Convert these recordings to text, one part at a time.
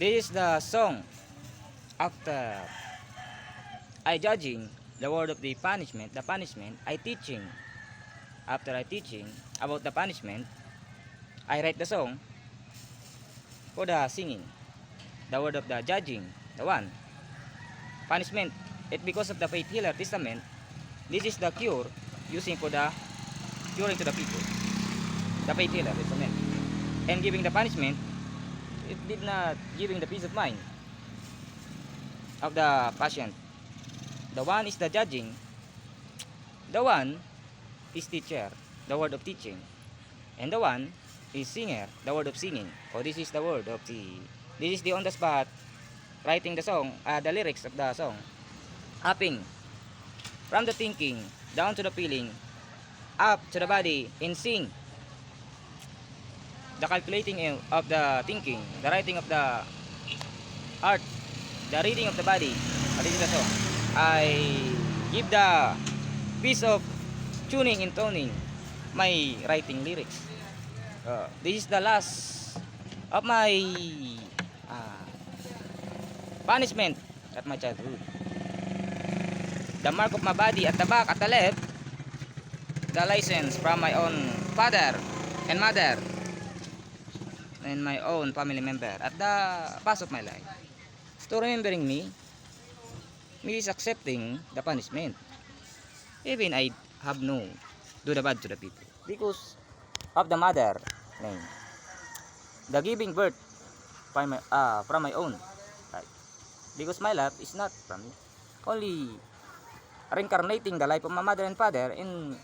This is the song after I judging the word of the punishment I teaching. After I teaching about the punishment, I write the song for the singing. The word of the judging, the one. Punishment, it because of the faith healer testament, this is the cure using for the curing to the people. The faith healer testament. And giving the punishment, it did not giving the peace of mind of the patient. The one is the judging. The one is teacher, the word of teaching. And the one is singer, the word of singing. Oh, this is the word of this is the on the spot writing the song, the lyrics of the song. Upping from the thinking down to the feeling, up to the body, and sing. The calculating of the thinking, the writing of the art, the reading of the body. This is the song. I give the piece of tuning and toning my writing lyrics. This is the last of my punishment at my childhood. The mark of my body at the back, at the left, the license from my own father and mother and my own family member at the past of my life. So remembering me is accepting the punishment. Even I have no do the bad to the people because of the mother name. The giving birth from my own life. Because my life is not from me. Only reincarnating the life of my mother and father and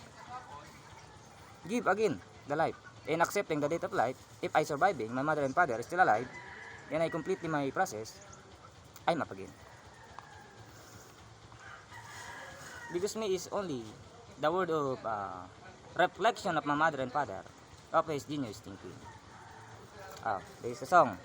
give again the life. And accepting the death of life. If I surviving, my mother and father is still alive, then I completely my process, I'm up again. Because me is only the word of reflection of my mother and father of his genius thinking. There is a song.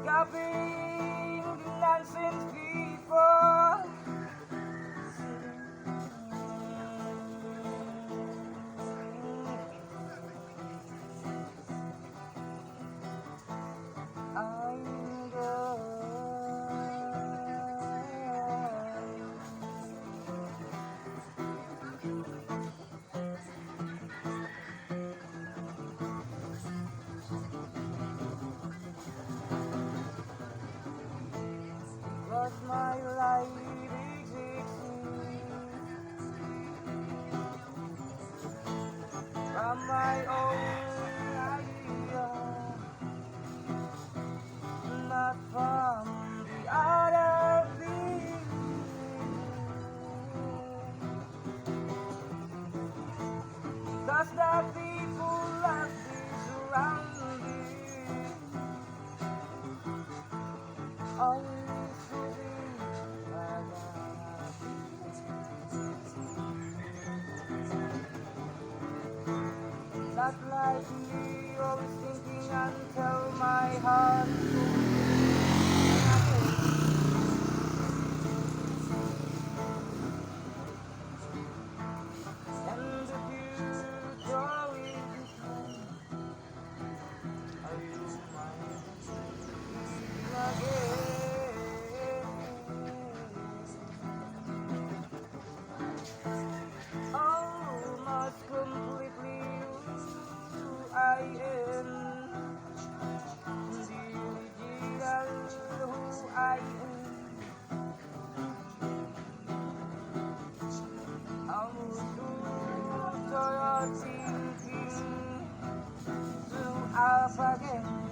Copying nonsense people. I'm Cause my life existing from my own idea, not from the other being. Cause the people that be surrounding always living not like me, always thinking until my heart and the future is are you mine again? Almost completely I thinking to us again.